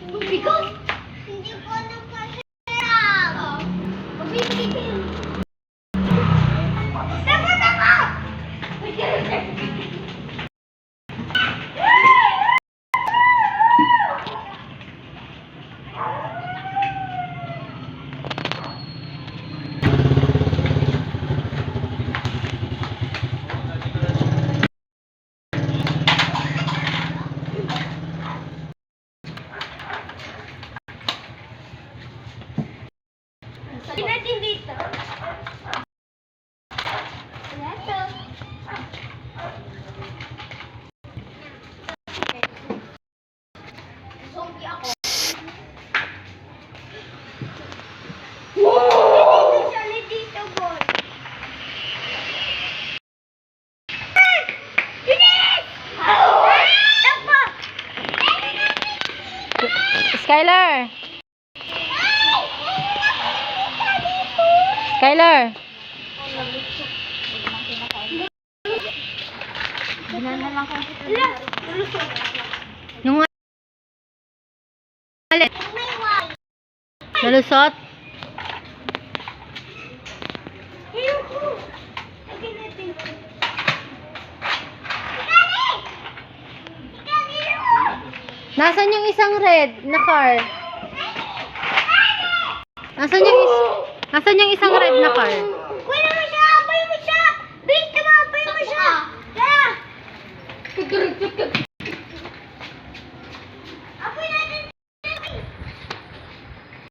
Because hindi ko nagkasira. Mabibigil. Dapat ako! Hindi natin dito. Ito. Zombie ako. Dito siya, dito, boy. Bilis! Tapa! Skylar! Skylar! Nung alit? Nalusot? Ayoko. Lagyan natin. Nasaan yung isang red na car? Nasaan yung isang red na car? Kuya mo siya! Abay mo siya! Big, tumabay mo siya! Tara!